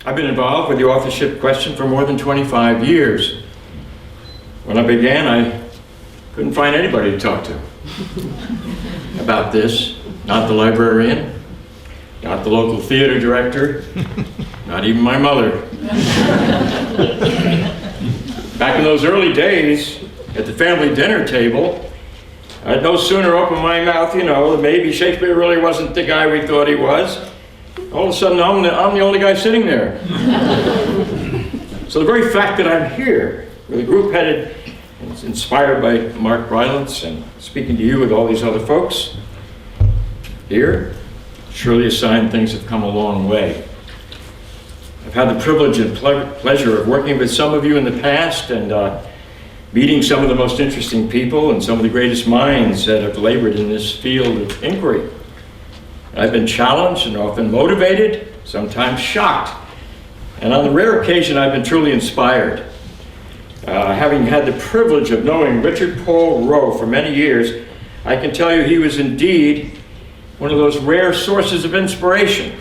I've been involved with the authorship question for more than 25 years. When I began, I couldn't find anybody to talk to about this. Not the librarian, not the local theater director, not even my mother. Back in those early days, at the family dinner table, I'd no sooner opened my mouth, that maybe Shakespeare really wasn't the guy we thought he was. All of a sudden, I'm the only guy sitting there. So the very fact that I'm here, with a group headed and inspired by Mark Rylance and speaking to you with all these other folks here, surely a sign things have come a long way. I've had the privilege and pleasure of working with some of you in the past and meeting some of the most interesting people and some of the greatest minds that have labored in this field of inquiry. I've been challenged and often motivated, sometimes shocked. And on the rare occasion, I've been truly inspired. Having had the privilege of knowing Richard Paul Roe for many years, I can tell you he was indeed one of those rare sources of inspiration.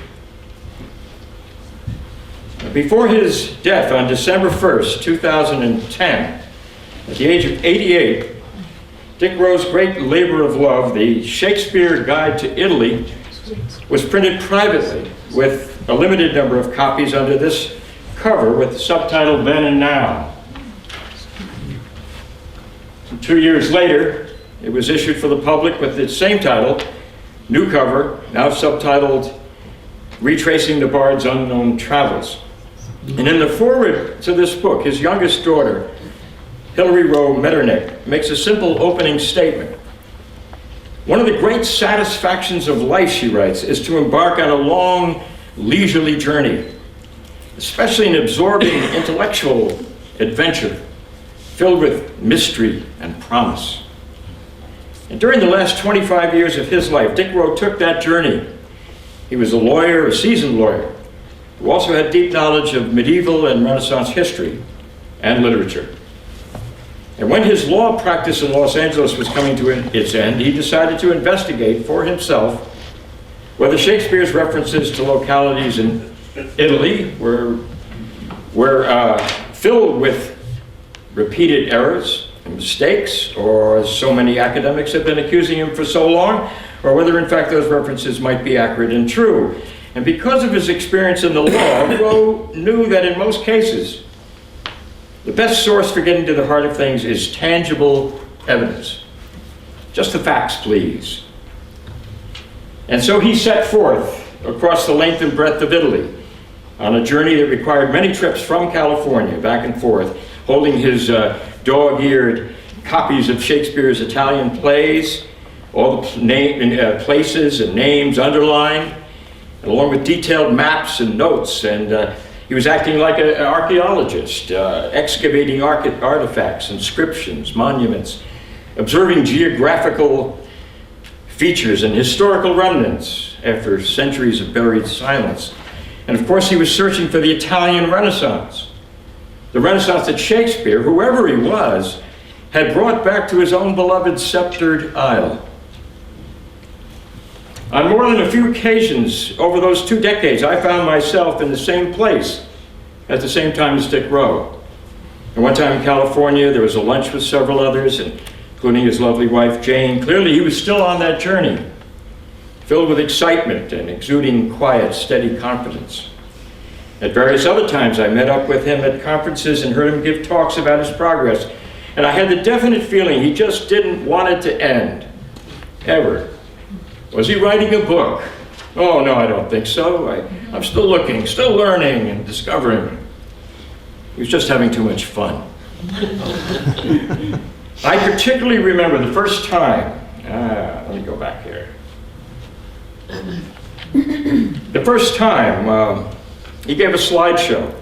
Before his death on December 1st, 2010, at the age of 88, Dick Roe's great labor of love, the Shakespeare Guide to Italy, was printed privately with a limited number of copies under this cover with the subtitle Then and Now. 2 years later, it was issued for the public with the same title, new cover, now subtitled Retracing the Bard's Unknown Travels. And in the foreword to this book, his youngest daughter, Hilary Roe Metternich, makes a simple opening statement. One of the great satisfactions of life, she writes, is to embark on a long, leisurely journey, especially an absorbing intellectual adventure filled with mystery and promise. And during the last 25 years of his life, Dick Roe took that journey. He was a lawyer, a seasoned lawyer, who also had deep knowledge of medieval and Renaissance history and literature. And when his law practice in Los Angeles was coming to its end, he decided to investigate for himself whether Shakespeare's references to localities in Italy were filled with repeated errors and mistakes, or as so many academics have been accusing him for so long, or whether in fact those references might be accurate and true. And because of his experience in the law, Roe knew that in most cases, the best source for getting to the heart of things is tangible evidence. Just the facts, please. And so he set forth across the length and breadth of Italy on a journey that required many trips from California back and forth, holding his dog-eared copies of Shakespeare's Italian plays, all the places and names underlined, and along with detailed maps and notes. And he was acting like an archaeologist, excavating artifacts, inscriptions, monuments, observing geographical features and historical remnants after centuries of buried silence. And of course, he was searching for the Italian Renaissance, the Renaissance that Shakespeare, whoever he was, had brought back to his own beloved sceptered isle. On more than a few occasions over those 2 decades, I found myself in the same place at the same time as Dick Roe. And one time in California, there was a lunch with several others, including his lovely wife, Jane. Clearly, he was still on that journey, filled with excitement and exuding quiet, steady confidence. At various other times, I met up with him at conferences and heard him give talks about his progress. And I had the definite feeling he just didn't want it to end, ever. Was he writing a book? Oh, no, I don't think so. I'm still looking, still learning and discovering. He was just having too much fun. I particularly remember the first time, let me go back here. The first time he gave a slideshow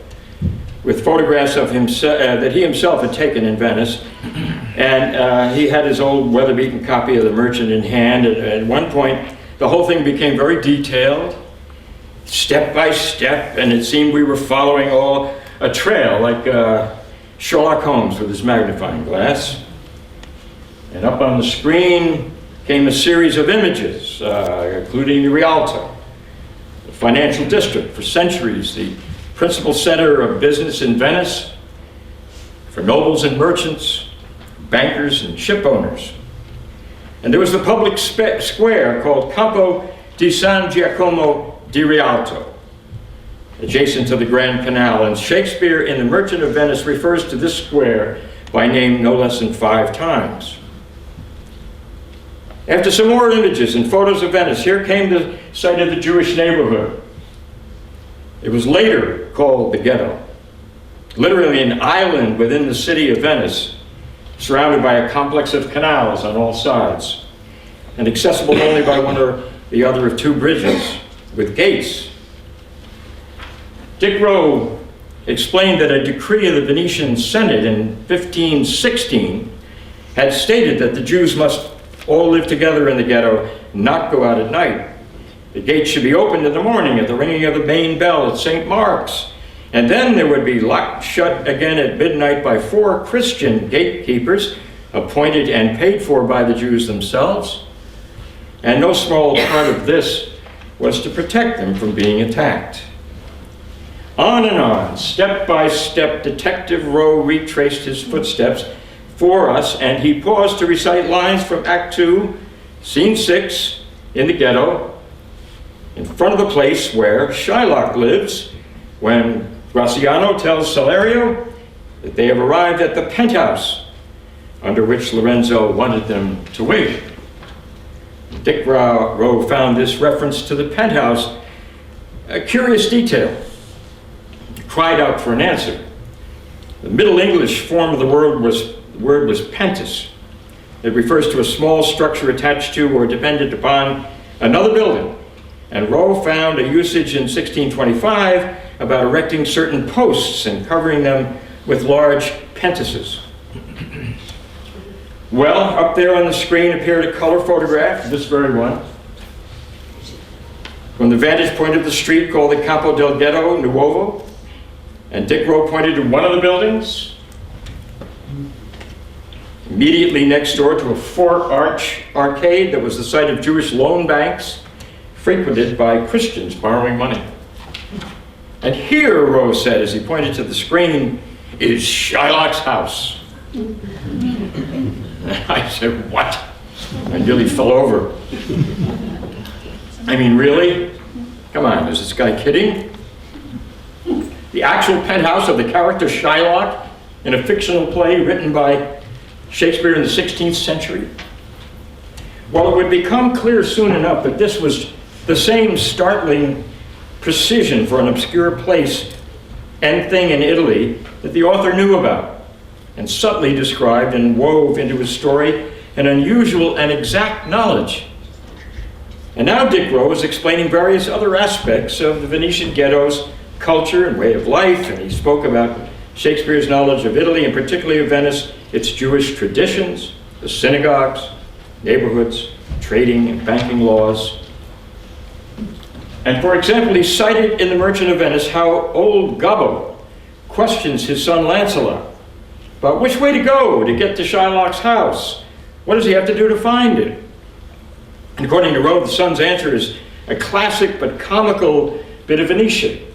with photographs of himself that he himself had taken in Venice. And he had his old weather-beaten copy of The Merchant in hand. And at one point, the whole thing became very detailed, step by step, and it seemed we were following a trail like Sherlock Holmes with his magnifying glass. And up on the screen came a series of images, including the Rialto, the financial district for centuries, the principal center of business in Venice, for nobles and merchants, bankers and ship owners. And there was the public square called Campo di San Giacomo di Rialto, adjacent to the Grand Canal. And Shakespeare in The Merchant of Venice refers to this square by name no less than 5 times. After some more images and photos of Venice, here came the site of the Jewish neighborhood. It was later called the ghetto, literally an island within the city of Venice, surrounded by a complex of canals on all sides, and accessible only by one or the other of 2 bridges with gates. Dick Roe explained that a decree of the Venetian Senate in 1516 had stated that the Jews must all live together in the ghetto, not go out at night. The gates should be opened in the morning at the ringing of the main bell at St. Mark's, and then they would be locked shut again at midnight by 4 Christian gatekeepers, appointed and paid for by the Jews themselves. And no small part of this was to protect them from being attacked. On and on, step by step, Detective Roe retraced his footsteps for us, and he paused to recite lines from Act 2, Scene 6, in the ghetto, in front of the place where Shylock lives, when Graziano tells Salerio that they have arrived at the penthouse under which Lorenzo wanted them to wait. Dick Roe found this reference to the penthouse a curious detail. He cried out for an answer. The Middle English form of the word was pentus. It refers to a small structure attached to or dependent upon another building. And Roe found a usage in 1625 about erecting certain posts and covering them with large pentuses. Well, up there on the screen appeared a color photograph, this very one, from the vantage point of the street called the Campo del Ghetto Nuovo. And Dick Roe pointed to one of the buildings, immediately next door to a 4-arch arcade that was the site of Jewish loan banks frequented by Christians borrowing money. And here, Roe said, as he pointed to the screen, is Shylock's house. I said, what? I nearly fell over. I mean, really? Come on, is this guy kidding? The actual penthouse of the character Shylock in a fictional play written by Shakespeare in the 16th century? Well, it would become clear soon enough that this was the same startling precision for an obscure place and thing in Italy that the author knew about and subtly described and wove into his story an unusual and exact knowledge. And now Dick Roe is explaining various other aspects of the Venetian ghetto's culture and way of life, and he spoke about Shakespeare's knowledge of Italy, and particularly of Venice, its Jewish traditions, the synagogues, neighborhoods, trading and banking laws. And for example, he cited in The Merchant of Venice how old Gobbo questions his son Lancelot about which way to go to get to Shylock's house. What does he have to do to find it? And according to Roe, the son's answer is a classic but comical bit of Venetian,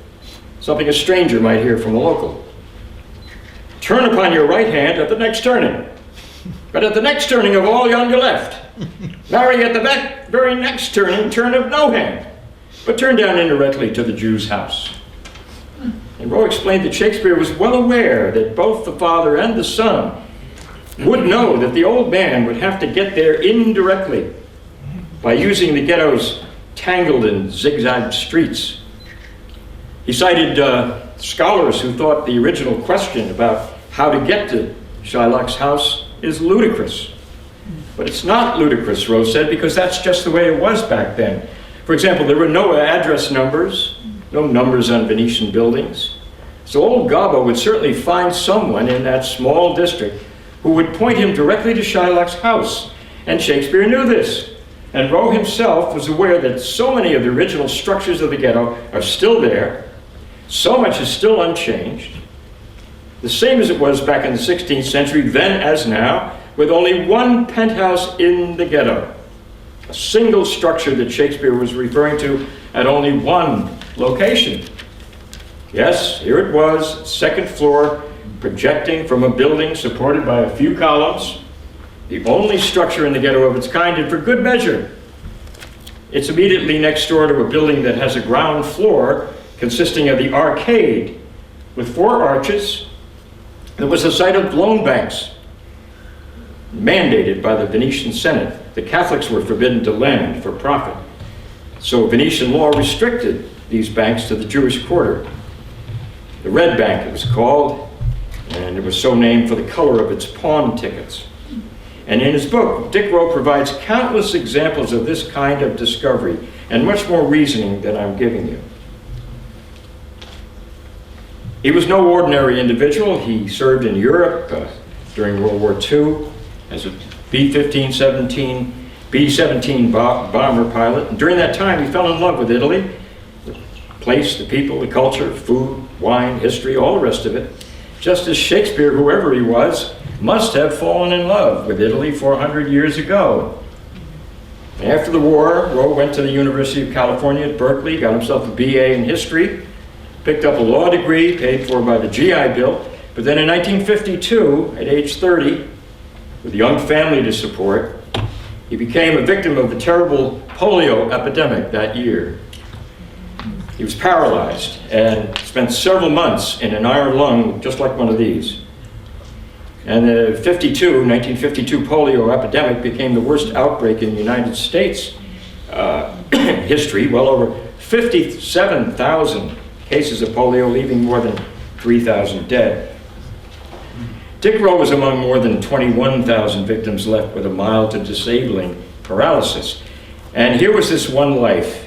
something a stranger might hear from a local. Turn upon your right hand at the next turning, but at the next turning of all on your left. Marry at the very next turning, turn of no hand, but turn down indirectly to the Jew's house. And Roe explained that Shakespeare was well aware that both the father and the son would know that the old man would have to get there indirectly by using the ghetto's tangled and zigzag streets. He cited scholars who thought the original question about how to get to Shylock's house is ludicrous. But it's not ludicrous, Roe said, because that's just the way it was back then. For example, there were no address numbers, no numbers on Venetian buildings. So old Gobbo would certainly find someone in that small district who would point him directly to Shylock's house. And Shakespeare knew this. And Roe himself was aware that so many of the original structures of the ghetto are still there. So much is still unchanged. The same as it was back in the 16th century, then as now, with only one penthouse in the ghetto. A single structure that Shakespeare was referring to at only one location. Yes, here it was, second floor, projecting from a building supported by a few columns, the only structure in the ghetto of its kind, and for good measure. It's immediately next door to a building that has a ground floor consisting of the arcade with 4 arches that was the site of loan banks. Mandated by the Venetian Senate, the Catholics were forbidden to lend for profit. So Venetian law restricted these banks to the Jewish quarter. The Red Bank, it was called, and it was so named for the color of its pawn tickets. And in his book, Dick Rowe provides countless examples of this kind of discovery and much more reasoning than I'm giving you. He was no ordinary individual. He served in Europe during World War II as a B-17 bomber pilot. And during that time, he fell in love with Italy, the place, the people, the culture, food, wine, history, all the rest of it. Just as Shakespeare, whoever he was, must have fallen in love with Italy 400 years ago. After the war, Roe went to the University of California at Berkeley, got himself a BA in history, picked up a law degree paid for by the GI Bill, but then in 1952, at age 30, with a young family to support, he became a victim of the terrible polio epidemic that year. He was paralyzed and spent several months in an iron lung just like one of these. And the 1952 polio epidemic became the worst outbreak in the United States history. Well over 57,000 cases of polio, leaving more than 3,000 dead. Dick Rowe was among more than 21,000 victims left with a mild to disabling paralysis. And here was this one life.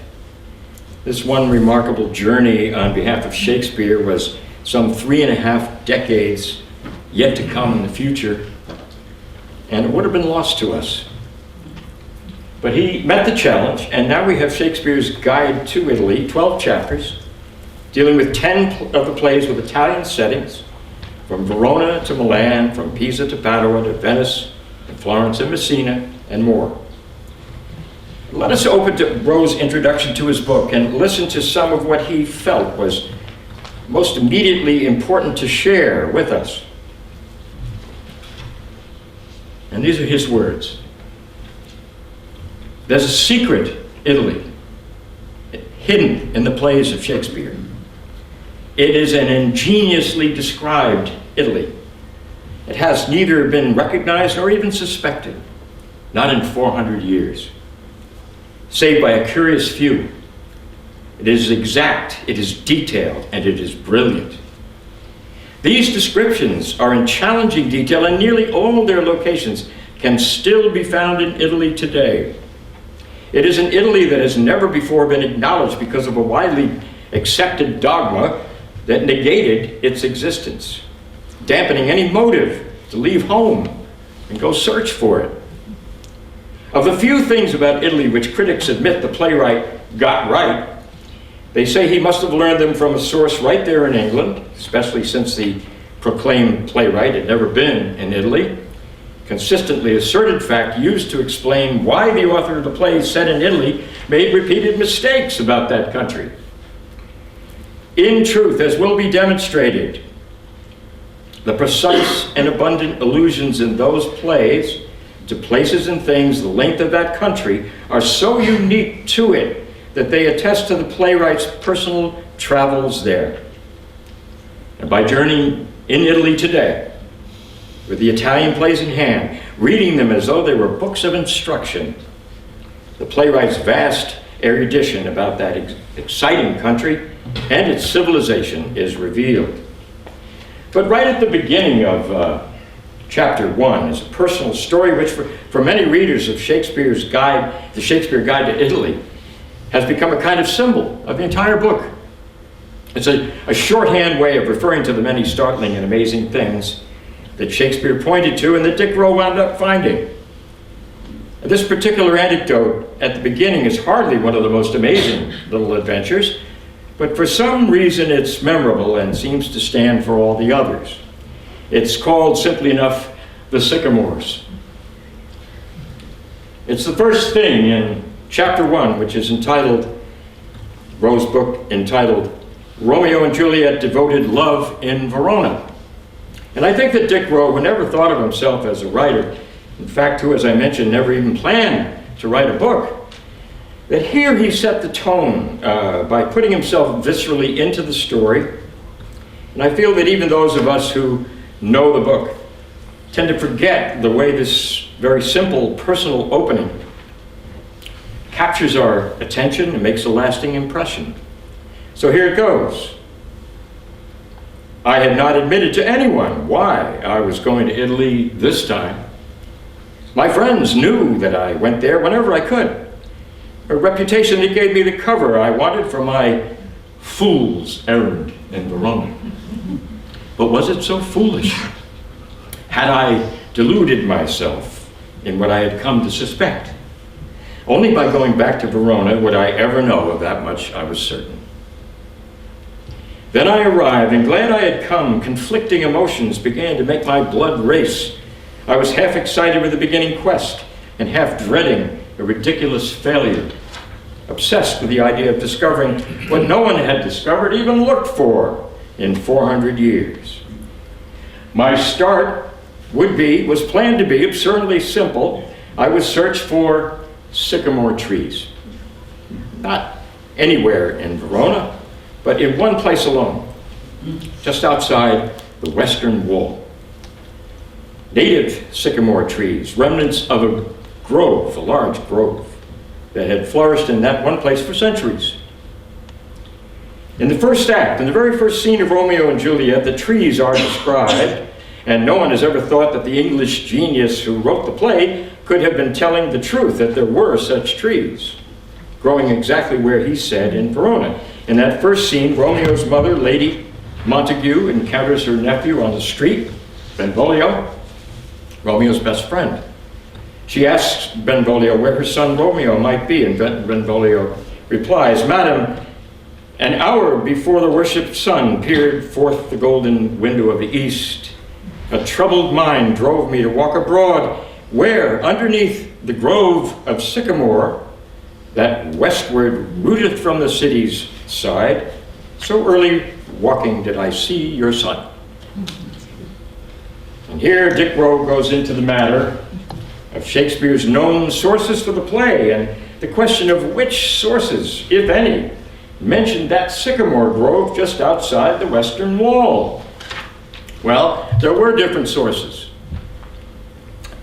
This one remarkable journey on behalf of Shakespeare was some 3.5 decades yet to come in the future, and it would have been lost to us. But he met the challenge, and now we have Shakespeare's Guide to Italy, 12 chapters, dealing with 10 of the plays with Italian settings, from Verona to Milan, from Pisa to Padua to Venice, and Florence and Messina, and more. Let us open to Rowe's introduction to his book and listen to some of what he felt was most immediately important to share with us. And these are his words. There's a secret Italy hidden in the plays of Shakespeare. It is an ingeniously described Italy. It has neither been recognized nor even suspected, not in 400 years, save by a curious few. It is exact, it is detailed, and it is brilliant. These descriptions are in challenging detail, and nearly all their locations can still be found in Italy today. It is an Italy that has never before been acknowledged because of a widely accepted dogma that negated its existence, dampening any motive to leave home and go search for it. Of the few things about Italy which critics admit the playwright got right, they say he must have learned them from a source right there in England, especially since the proclaimed playwright had never been in Italy. Consistently asserted fact used to explain why the author of the play set in Italy made repeated mistakes about that country. In truth, as will be demonstrated, the precise and abundant allusions in those plays to places and things, the length of that country, are so unique to it that they attest to the playwright's personal travels there. And by journeying in Italy today, with the Italian plays in hand, reading them as though they were books of instruction, the playwright's vast erudition about that exciting country and its civilization is revealed. But right at the beginning of chapter 1 is a personal story which for many readers of Shakespeare's guide, the Shakespeare Guide to Italy, has become a kind of symbol of the entire book. It's a shorthand way of referring to the many startling and amazing things that Shakespeare pointed to and that Dick Rowe wound up finding. This particular anecdote at the beginning is hardly one of the most amazing little adventures, but for some reason it's memorable and seems to stand for all the others. It's called, simply enough, the Sycamores. It's the first thing in chapter 1, which is entitled, Rowe's book entitled, Romeo and Juliet devoted love in Verona. And I think that Dick Rowe, who never thought of himself as a writer, in fact, who, as I mentioned, never even planned to write a book, that here he set the tone by putting himself viscerally into the story. And I feel that even those of us who know the book tend to forget the way this very simple personal opening captures our attention and makes a lasting impression. So here it goes. I had not admitted to anyone why I was going to Italy this time. My friends knew that I went there whenever I could. A reputation that gave me the cover I wanted for my fool's errand in Verona. But was it so foolish? Had I deluded myself in what I had come to suspect? Only by going back to Verona would I ever know of that much I was certain. Then I arrived, and glad I had come, conflicting emotions began to make my blood race. I was half excited with the beginning quest, and half dreading a ridiculous failure, obsessed with the idea of discovering what no one had discovered, even looked for, in 400 years. My start was planned to be absurdly simple. I would search for sycamore trees. Not anywhere in Verona, but in one place alone, just outside the western wall. Native sycamore trees, remnants of a grove, a large grove, that had flourished in that one place for centuries. In the first act, in the very first scene of Romeo and Juliet, the trees are described, and no one has ever thought that the English genius who wrote the play could have been telling the truth, that there were such trees, growing exactly where he said in Verona. In that first scene, Romeo's mother, Lady Montague, encounters her nephew on the street, Benvolio, Romeo's best friend. She asks Benvolio where her son Romeo might be, and Benvolio replies, "Madam, an hour before the worshipped sun peered forth the golden window of the east, a troubled mind drove me to walk abroad, where, underneath the grove of sycamore, that westward rooteth from the city's side, so early walking did I see your son." And here Dick Rowe goes into the matter of Shakespeare's known sources for the play, and the question of which sources, if any, mentioned that sycamore grove just outside the western wall. Well, there were different sources.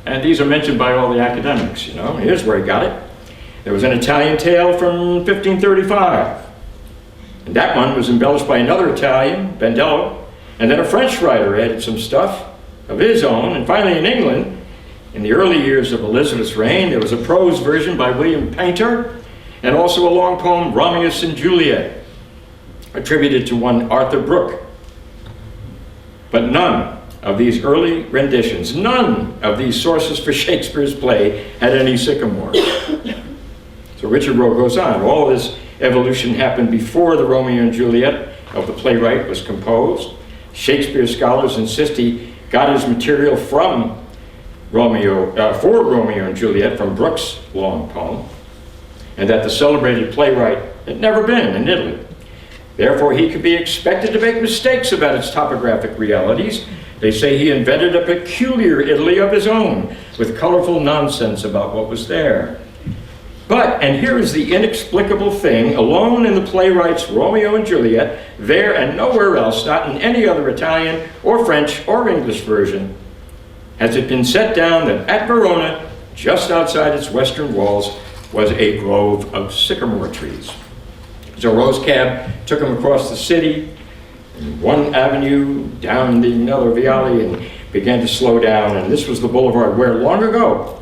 And these are mentioned by all the academics, you know. Here's where he got it. There was an Italian tale from 1535. And that one was embellished by another Italian, Bandello. And then a French writer added some stuff of his own. And finally in England, in the early years of Elizabeth's reign, there was a prose version by William Paynter, and also a long poem, Romulus and Juliet, attributed to one Arthur Brooke. But none of these early renditions, none of these sources for Shakespeare's play had any sycamores. So Richard Rowe goes on. All this evolution happened before the Romeo and Juliet of the playwright was composed. Shakespeare scholars insist he got his material from for Romeo and Juliet from Brooke's long poem, and that the celebrated playwright had never been in Italy. Therefore, he could be expected to make mistakes about its topographic realities. They say he invented a peculiar Italy of his own, with colorful nonsense about what was there. But, and here is the inexplicable thing, alone in the playwright's Romeo and Juliet, there and nowhere else, not in any other Italian or French or English version, has it been set down that at Verona, just outside its western walls, was a grove of sycamore trees. So Rowe's cab took him across the city, in one avenue, down the another viale, and began to slow down. And this was the boulevard where, long ago,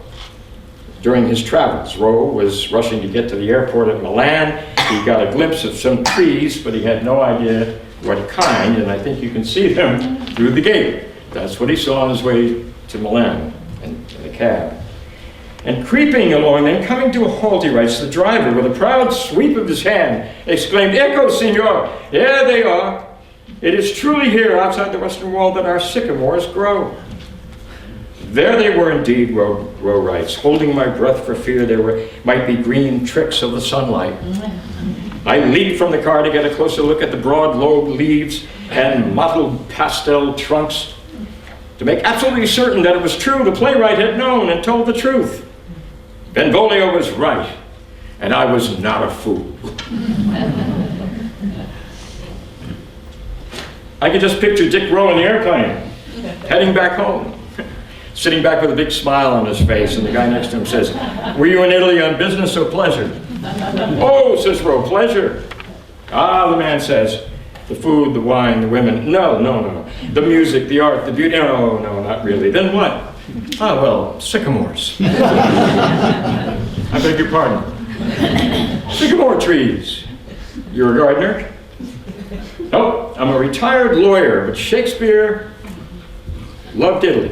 during his travels, Rowe was rushing to get to the airport at Milan. He got a glimpse of some trees, but he had no idea what kind, and I think you can see them through the gate. That's what he saw on his way to Milan in the cab. And creeping along, then coming to a halt, he writes, the driver, with a proud sweep of his hand, exclaimed, "Ecco, signor, there they are. It is truly here, outside the western wall, that our sycamores grow." There they were indeed, Rowe writes, holding my breath for fear there might be green tricks of the sunlight. I leaped from the car to get a closer look at the broad lobed leaves and mottled pastel trunks to make absolutely certain that it was true. The playwright had known and told the truth. Benvolio was right, and I was not a fool. I could just picture Dick Rowe in the airplane, heading back home, sitting back with a big smile on his face, and the guy next to him says, "Were you in Italy on business or pleasure?" "Oh," says Rowe, "pleasure." "Ah," the man says, "the food, the wine, the women." No. "The music, the art, the beauty." "No, not really." "Then what?" "Ah, well, sycamores." "I beg your pardon." "Sycamore trees." "You're a gardener?" "Nope, I'm a retired lawyer, but Shakespeare loved Italy,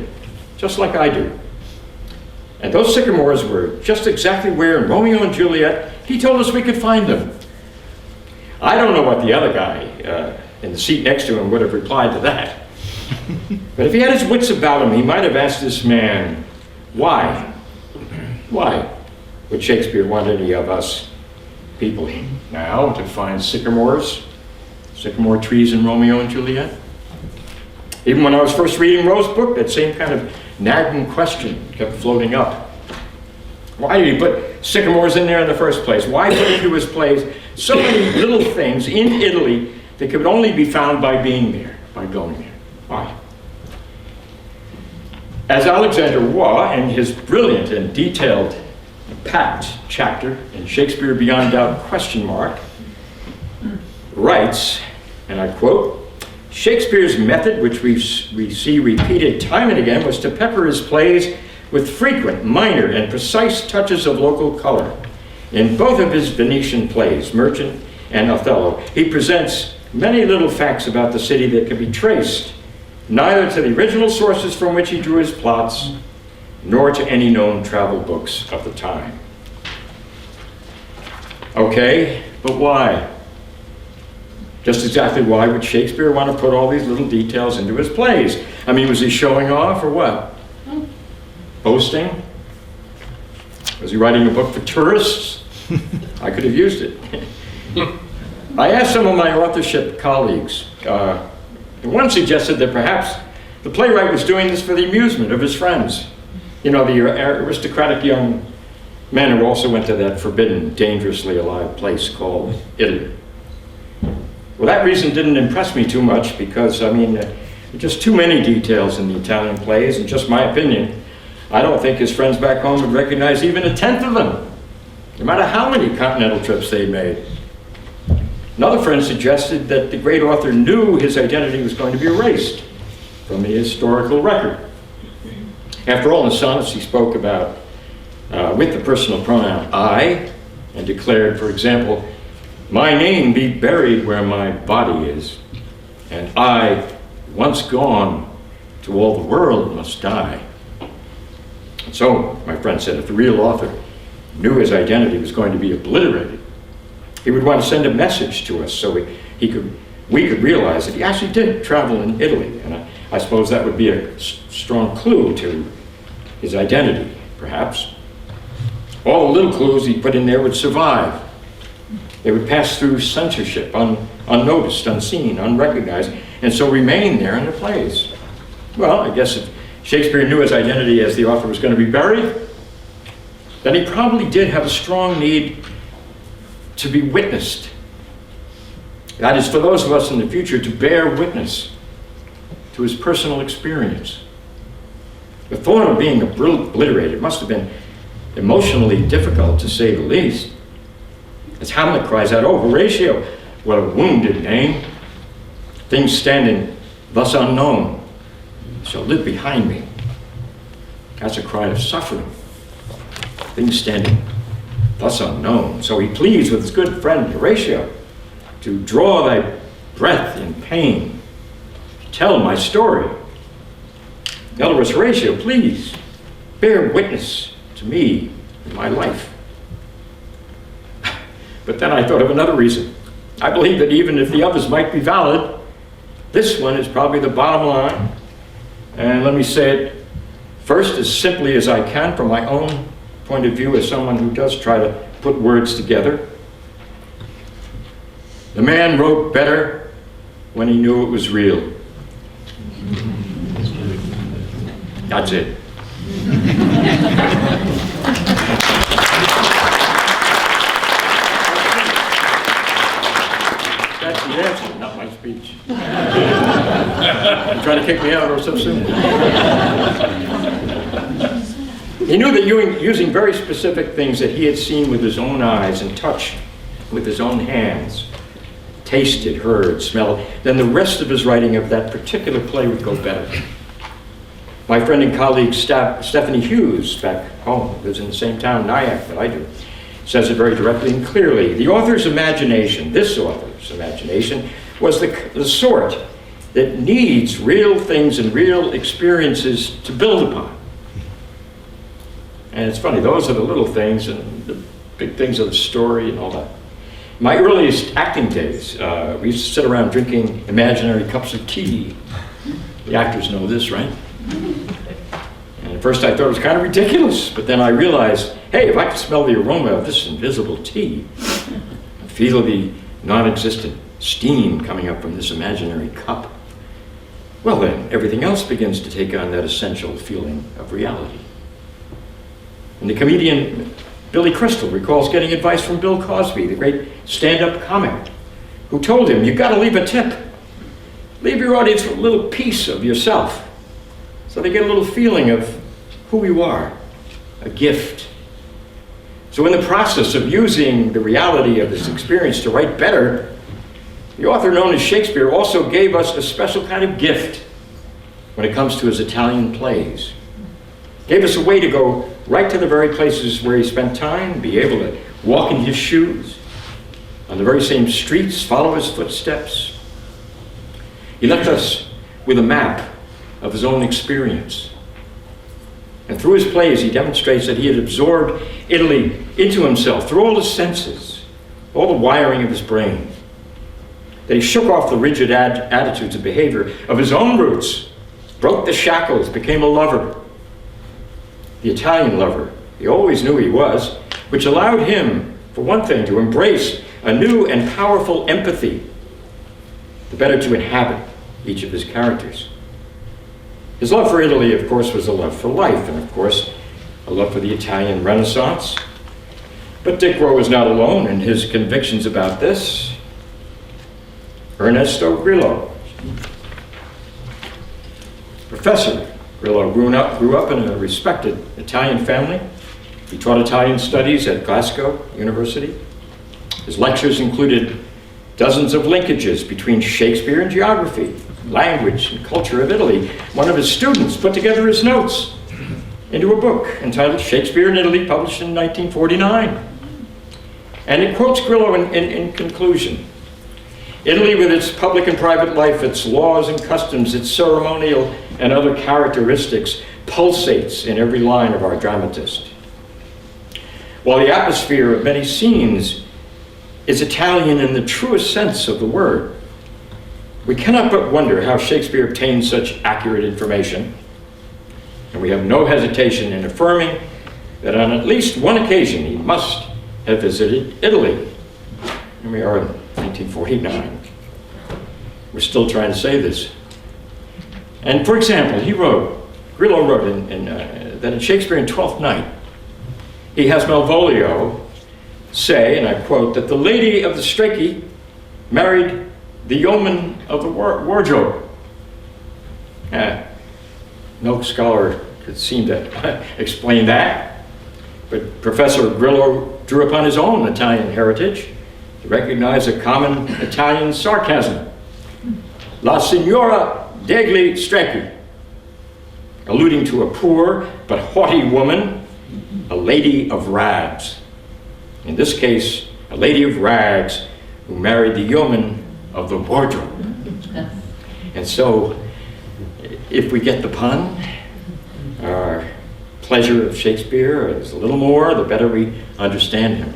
just like I do. And those sycamores were just exactly where in Romeo and Juliet he told us we could find them." I don't know what the other guy in the seat next to him would have replied to that. But if he had his wits about him, he might have asked this man, why would Shakespeare want any of us people now to find sycamore trees in Romeo and Juliet? Even when I was first reading Rowe's book, that same kind of nagging question kept floating up. Why did he put sycamores in there in the first place? Why put into his plays so many little things in Italy that could only be found by being there, by going there? Why? As Alexander Waugh, in his brilliant and detailed, packed chapter in Shakespeare Beyond Doubt, writes, and I quote, "Shakespeare's method, which we see repeated time and again, was to pepper his plays with frequent, minor, and precise touches of local color. In both of his Venetian plays, Merchant and Othello, he presents many little facts about the city that can be traced neither to the original sources from which he drew his plots, nor to any known travel books of the time." Okay, but why? Just exactly why would Shakespeare want to put all these little details into his plays? I mean, was he showing off or what? Boasting? Was he writing a book for tourists? I could have used it. I asked some of my authorship colleagues, and one suggested that perhaps the playwright was doing this for the amusement of his friends. You know, the aristocratic young men who also went to that forbidden, dangerously alive place called Italy. Well, that reason didn't impress me too much because, I mean, just too many details in the Italian plays, and just my opinion, I don't think his friends back home would recognize even a tenth of them, no matter how many continental trips they made. Another friend suggested that the great author knew his identity was going to be erased from the historical record. After all, in the sonnets he spoke about with the personal pronoun I, and declared, for example, "My name be buried where my body is, and I, once gone, to all the world must die." And so, my friend said, if the real author knew his identity was going to be obliterated, he would want to send a message to us so we could realize that he actually did travel in Italy. And I suppose that would be a strong clue to his identity, perhaps. All the little clues he put in there would survive. They would pass through censorship, unnoticed, unseen, unrecognized, and so remain there in the plays. Well, I guess if Shakespeare knew his identity as the author was going to be buried, then he probably did have a strong need to be witnessed. That is, for those of us in the future to bear witness to his personal experience. The thought of being obliterated must have been emotionally difficult, to say the least. As Hamlet cries out, "Oh, Horatio, what a wounded name! Things standing thus unknown shall live behind me." That's a cry of suffering. Things standing thus unknown. So he pleads with his good friend Horatio to draw thy breath in pain, tell my story. In other words, Horatio, please bear witness to me in my life. But then I thought of another reason. I believe that even if the others might be valid, this one is probably the bottom line. And let me say it first as simply as I can from my own point of view as someone who does try to put words together. The man wrote better when he knew it was real. That's it. That's the answer, not my speech. You trying to kick me out or so soon? He knew that using very specific things that he had seen with his own eyes and touched with his own hands, tasted, heard, smelled, then the rest of his writing of that particular play would go better. My friend and colleague Stephanie Hughes, back home, lives in the same town, Nyack, that I do, says it very directly and clearly. The author's imagination, this author's imagination, was the sort that needs real things and real experiences to build upon. And it's funny, those are the little things, and the big things are the story and all that. My earliest acting days, we used to sit around drinking imaginary cups of tea. The actors know this, right? And at first I thought it was kind of ridiculous, but then I realized, hey, if I could smell the aroma of this invisible tea, feel the non-existent steam coming up from this imaginary cup, well then, everything else begins to take on that essential feeling of reality. And the comedian Billy Crystal recalls getting advice from Bill Cosby, the great stand-up comic, who told him, you've got to leave a tip. Leave your audience with a little piece of yourself, so they get a little feeling of who you are, a gift. So in the process of using the reality of this experience to write better, the author known as Shakespeare also gave us a special kind of gift when it comes to his Italian plays. Gave us a way to go right to the very places where he spent time, be able to walk in his shoes, on the very same streets, follow his footsteps. He left us with a map of his own experience. And through his plays, he demonstrates that he had absorbed Italy into himself through all his senses, all the wiring of his brain. That he shook off the rigid attitudes and behavior of his own roots, broke the shackles, became a lover. The Italian lover he always knew he was, which allowed him, for one thing, to embrace a new and powerful empathy, the better to inhabit each of his characters. His love for Italy, of course, was a love for life, and of course, a love for the Italian Renaissance. But Dick Rowe was not alone in his convictions about this. Ernesto Grillo. Professor Grillo grew up in a respected Italian family. He taught Italian studies at Glasgow University. His lectures included dozens of linkages between Shakespeare and geography, language, and culture of Italy. One of his students put together his notes into a book entitled Shakespeare in Italy, published in 1949. And it quotes Grillo in conclusion. Italy, with its public and private life, its laws and customs, its ceremonial and other characteristics, pulsates in every line of our dramatist. While the atmosphere of many scenes is Italian in the truest sense of the word, we cannot but wonder how Shakespeare obtained such accurate information, and we have no hesitation in affirming that on at least one occasion he must have visited Italy. Here we are in 1949. We're still trying to say this. And for example, Grillo wrote that in Shakespeare in Twelfth Night, he has Malvolio say, and I quote, that the lady of the Strachey married the yeoman of the wardrobe. No scholar could seem to explain that, but Professor Grillo drew upon his own Italian heritage to recognize a common Italian sarcasm. La Signora degli Strachey, alluding to a poor but haughty woman, a lady of rags. In this case, a lady of rags who married the yeoman of the wardrobe. And so, if we get the pun, our pleasure of Shakespeare is a little more, the better we understand him.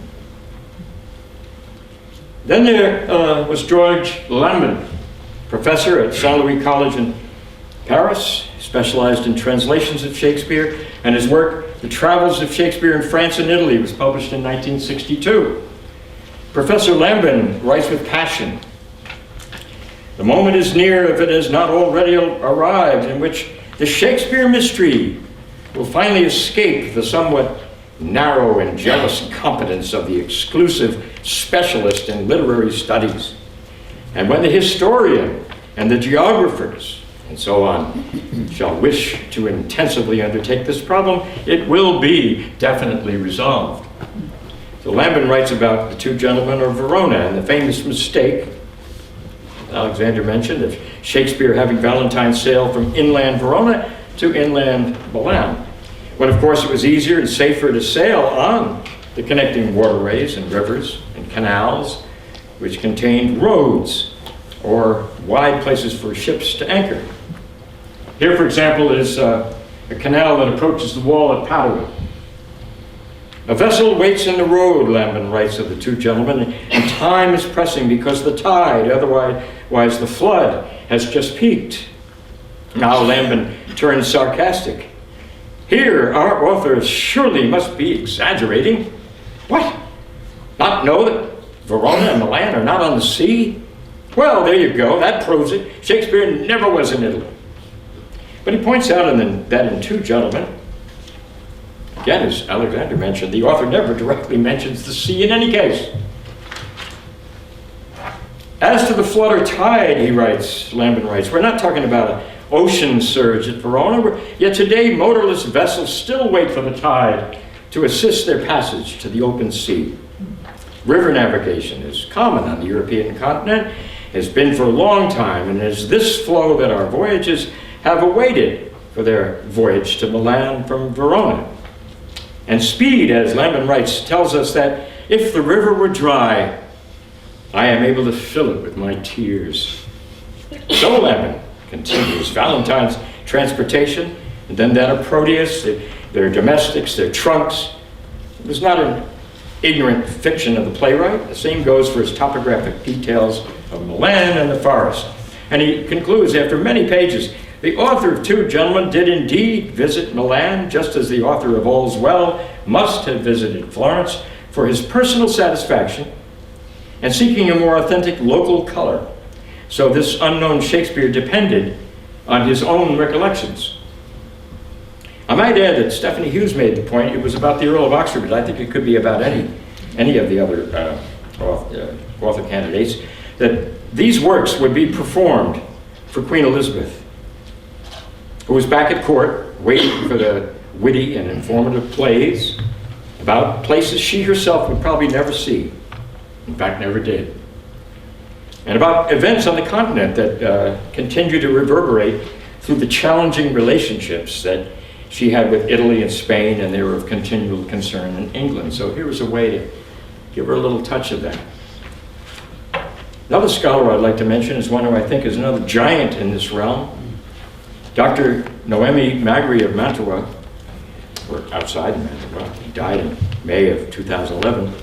Then there was George Lambin, professor at Saint Louis College in Paris, specialized in translations of Shakespeare, and his work, The Travels of Shakespeare in France and Italy, was published in 1962. Professor Lambin writes with passion, "The moment is near, if it has not already arrived, in which the Shakespeare mystery will finally escape the somewhat narrow and jealous competence of the exclusive specialist in literary studies. And when the historian and the geographers and so on shall wish to intensively undertake this problem, it will be definitely resolved." So Lambin writes about the two gentlemen of Verona and the famous mistake Alexander mentioned of Shakespeare having Valentine sail from inland Verona to inland Milan, when of course it was easier and safer to sail on the connecting waterways and rivers and canals, which contained roads or wide places for ships to anchor. Here, for example, is a canal that approaches the wall at Padua. "A vessel waits in the road," Lambin writes of the two gentlemen, "and time is pressing because the tide, otherwise the flood, has just peaked." Now Lambin turns sarcastic. "Here, our author surely must be exaggerating. What? Not know that Verona and Milan are not on the sea? Well, there you go, that proves it. Shakespeare never was in Italy." But he points out that in Two Gentlemen, again, as Alexander mentioned, the author never directly mentions the sea in any case. "As to the flood or tide," Lambin writes, "we're not talking about an ocean surge at Verona, yet today motorless vessels still wait for the tide to assist their passage to the open sea. River navigation is common on the European continent, has been for a long time, and it is this flow that our voyages have awaited for their voyage to Milan from Verona. And speed," as Lambin writes, "tells us that if the river were dry, I am able to fill it with my tears." So Lambin continues Valentine's transportation, and then that of Proteus, their domestics, their trunks. It was not an ignorant fiction of the playwright. The same goes for his topographic details of Milan and the forest. And he concludes, after many pages, "The author of Two Gentlemen did indeed visit Milan, just as the author of All's Well must have visited Florence for his personal satisfaction and seeking a more authentic local color. So this unknown Shakespeare depended on his own recollections." I might add that Stephanie Hughes made the point it was about the Earl of Oxford, but I think it could be about any of the other author candidates, that these works would be performed for Queen Elizabeth, who was back at court waiting for the witty and informative plays about places she herself would probably never see, in fact never did, and about events on the continent that continue to reverberate through the challenging relationships that she had with Italy and Spain, and they were of continual concern in England. So here was a way to give her a little touch of that. Another scholar I'd like to mention is one who I think is another giant in this realm, Dr. Noemi Magri of Mantua, or outside of Mantua. He died in May of 2011.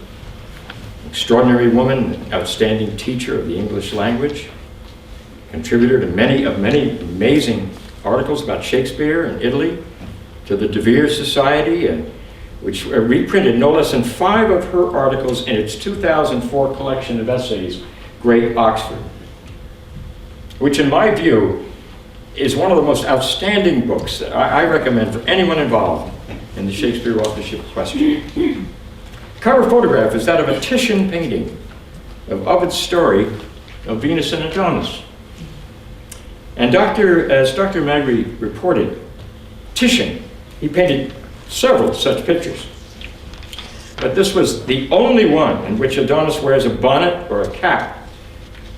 Extraordinary woman, outstanding teacher of the English language, contributor to many amazing articles about Shakespeare and Italy, to the De Vere Society, and which reprinted no less than 5 of her articles in its 2004 collection of essays, Great Oxford, which in my view is one of the most outstanding books that I recommend for anyone involved in the Shakespeare authorship question. Cover photograph is that of a Titian painting of Ovid's story of Venus and Adonis. And as Dr. Magri reported, Titian, he painted several such pictures. But this was the only one in which Adonis wears a bonnet or a cap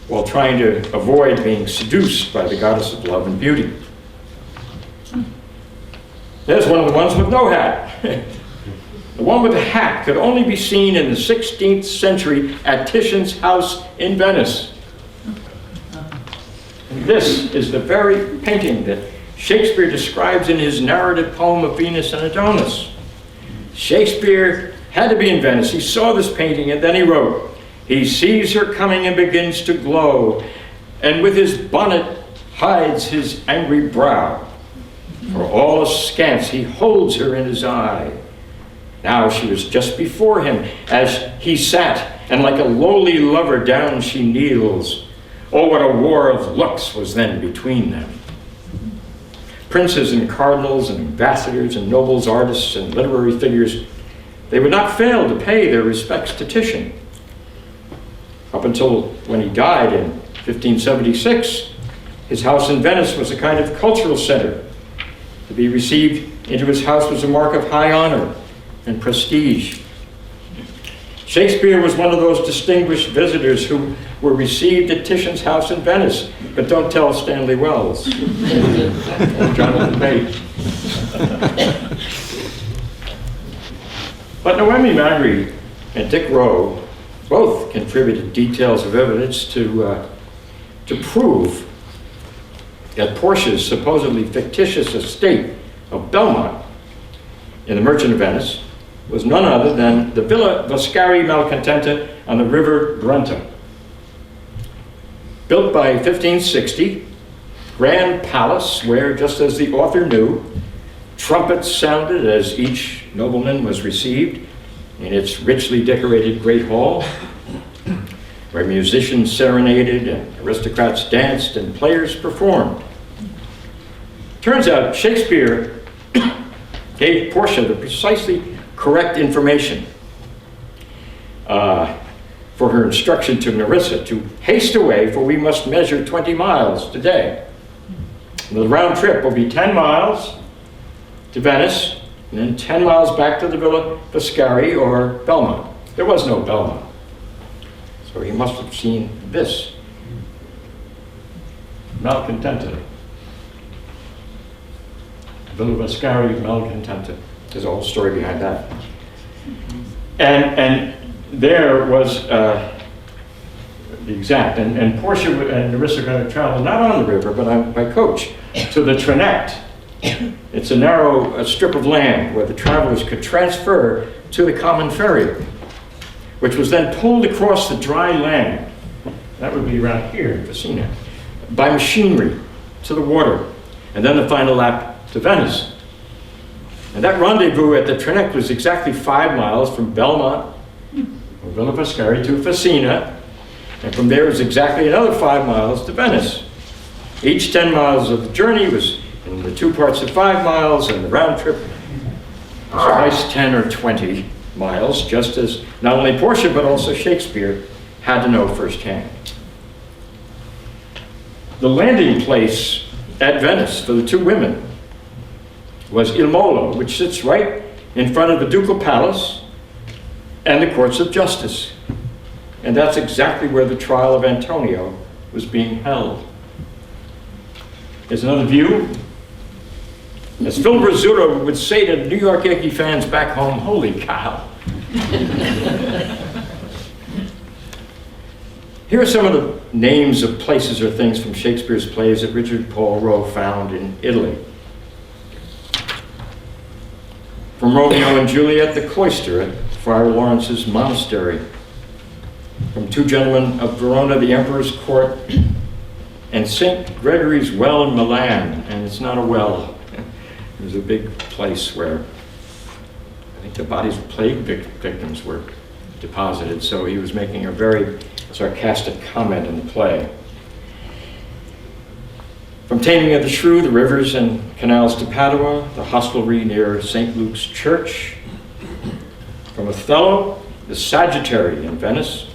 while trying to avoid being seduced by the goddess of love and beauty. There's one of the ones with no hat. The one with the hat could only be seen in the 16th century at Titian's house in Venice. And this is the very painting that Shakespeare describes in his narrative poem of Venus and Adonis. Shakespeare had to be in Venice. He saw this painting and then he wrote, "He sees her coming and begins to glow, and with his bonnet hides his angry brow. For all askance he holds her in his eye. Now she was just before him as he sat, and like a lowly lover down she kneels. Oh, what a war of looks was then between them. Princes and cardinals and ambassadors and nobles, artists and literary figures, they would not fail to pay their respects to Titian. Up until when he died in 1576, his house in Venice was a kind of cultural center. To be received into his house was a mark of high honor and prestige. Shakespeare was one of those distinguished visitors who were received at Titian's house in Venice, but don't tell Stanley Wells or Jonathan Page. But Noemi Magri and Dick Rowe both contributed details of evidence to prove that Portia's supposedly fictitious estate of Belmont in The Merchant of Venice was none other than the Villa Vascari Malcontenta on the River Brenta. Built by 1560, grand palace where, just as the author knew, trumpets sounded as each nobleman was received in its richly decorated great hall, where musicians serenaded and aristocrats danced and players performed. Turns out Shakespeare gave Portia the precisely correct information for her instruction to Nerissa to haste away, for we must measure 20 miles today. The round trip will be 10 miles to Venice, and then 10 miles back to the Villa Vascari or Belmont. There was no Belmont, so he must have seen this. Malcontenta. Villa Vascari Malcontenta. There's a whole story behind that. And there was the exact, and Portia and Nerissa are going to travel not on the river, but by coach to the Trinette. It's a narrow strip of land where the travelers could transfer to the common ferry, which was then pulled across the dry land. That would be around here in Verona, by machinery to the water, and then the final lap to Venice. And that rendezvous at the Trinette was exactly 5 miles from Belmont, or Villa Vascari, to Verona, and from there was exactly another 5 miles to Venice. Each 10 miles of the journey was in the 2 parts of 5 miles, and the round trip was twice 10 or 20 miles, just as not only Portia but also Shakespeare had to know firsthand. The landing place at Venice for the 2 women was Il Molo, which sits right in front of the ducal palace and the courts of justice. And that's exactly where the trial of Antonio was being held. Here's another view. As Phil Rizzuto would say to New York Yankee fans back home, holy cow. Here are some of the names of places or things from Shakespeare's plays that Richard Paul Roe found in Italy. From Romeo and Juliet, the cloister at Friar Lawrence's monastery. From Two Gentlemen of Verona, the Emperor's Court, and St. Gregory's Well in Milan. And it's not a well. It was a big place where I think the bodies of plague victims were deposited, so he was making a very sarcastic comment in the play. From Taming of the Shrew, the rivers and canals to Padua, the hostelry near St. Luke's Church. From Othello, the Sagittary in Venice.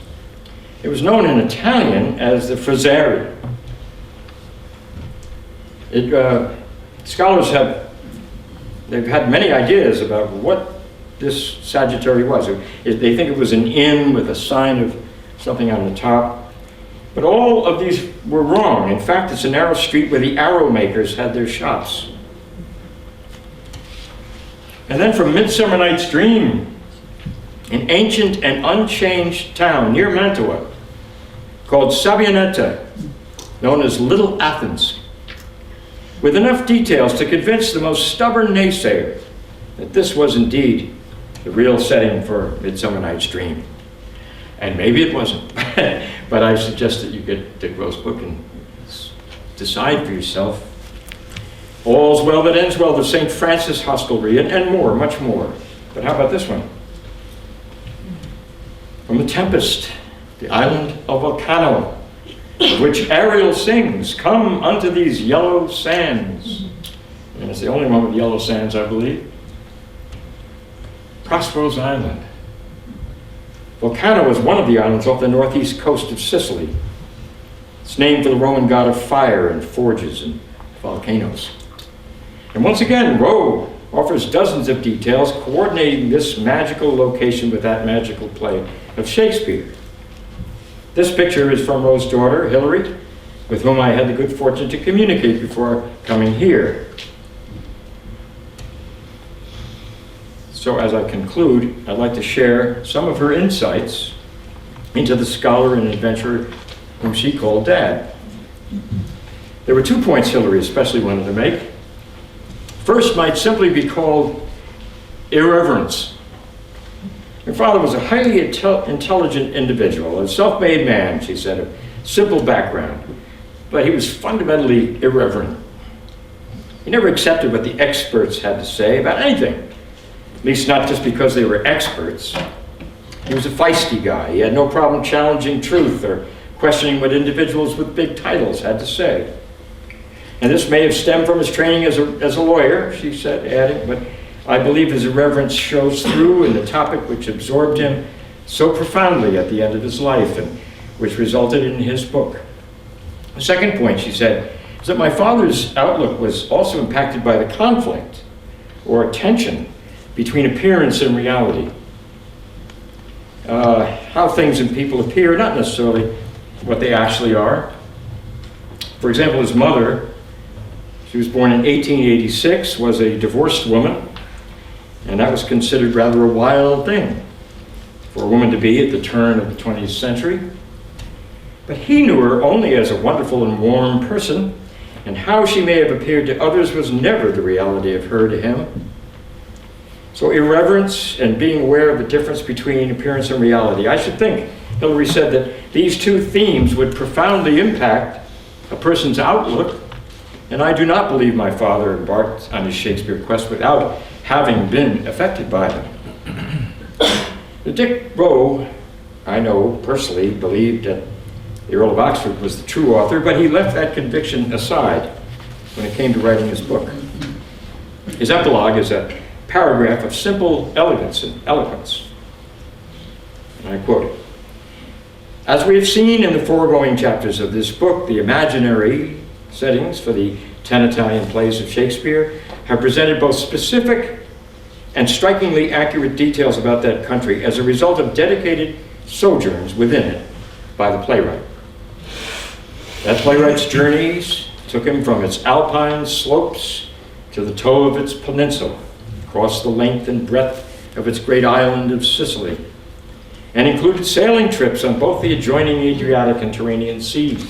It was known in Italian as the Frizzeri. Scholars they've had many ideas about what this Sagittary was. They think it was an inn with a sign of something on the top. But all of these were wrong. In fact, it's a narrow street where the arrow makers had their shops. And then from Midsummer Night's Dream, an ancient and unchanged town near Mantua called Sabbionetta, known as Little Athens, with enough details to convince the most stubborn naysayer that this was indeed the real setting for Midsummer Night's Dream. And maybe it wasn't, but I suggest that you get Dick Rowe's book and decide for yourself. All's well that ends well, the St. Francis hostelry, and more, much more. But how about this one? From The Tempest, the island of Volcano, of which Ariel sings, "Come unto these yellow sands." And it's the only one with yellow sands, I believe. Prospero's Island. Volcano is one of the islands off the northeast coast of Sicily. It's named for the Roman god of fire and forges and volcanoes. And once again, Roe offers dozens of details coordinating this magical location with that magical play of Shakespeare. This picture is from Roe's daughter, Hilary, with whom I had the good fortune to communicate before coming here. So as I conclude, I'd like to share some of her insights into the scholar and adventurer whom she called Dad. There were 2 points Hilary especially wanted to make. First might simply be called irreverence. Her father was a highly intelligent individual, a self-made man, she said, of simple background, but he was fundamentally irreverent. He never accepted what the experts had to say about anything, at least not just because they were experts. He was a feisty guy. He had no problem challenging truth or questioning what individuals with big titles had to say. And this may have stemmed from his training as a lawyer, she said, adding, but I believe his irreverence shows through in the topic which absorbed him so profoundly at the end of his life and which resulted in his book. The second point, she said, is that my father's outlook was also impacted by the conflict or tension between appearance and reality. How things and people appear, not necessarily what they actually are. For example, his mother, she was born in 1886, was a divorced woman, and that was considered rather a wild thing for a woman to be at the turn of the 20th century. But he knew her only as a wonderful and warm person, and how she may have appeared to others was never the reality of her to him. So irreverence and being aware of the difference between appearance and reality. I should think, Hilary said, that these 2 themes would profoundly impact a person's outlook, and I do not believe my father embarked on his Shakespeare quest without having been affected by them. Dick Roe, I know personally, believed that the Earl of Oxford was the true author, but he left that conviction aside when it came to writing his book. His epilogue is a paragraph of simple elegance and eloquence. And I quote it. As we have seen in the foregoing chapters of this book, the imaginary settings for the 10 Italian plays of Shakespeare have presented both specific and strikingly accurate details about that country as a result of dedicated sojourns within it by the playwright. That playwright's journeys took him from its alpine slopes to the toe of its peninsula, across the length and breadth of its great island of Sicily, and included sailing trips on both the adjoining Adriatic and Tyrrhenian seas.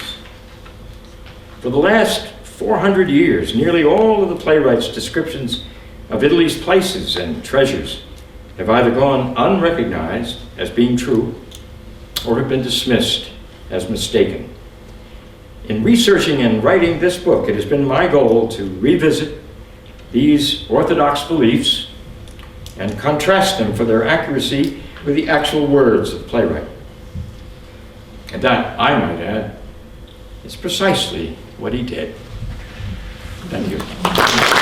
For the last 400 years, nearly all of the playwright's descriptions of Italy's places and treasures have either gone unrecognized as being true or have been dismissed as mistaken. In researching and writing this book, it has been my goal to revisit these orthodox beliefs and contrast them for their accuracy with the actual words of the playwright. And that, I might add, is precisely what he did. Thank you.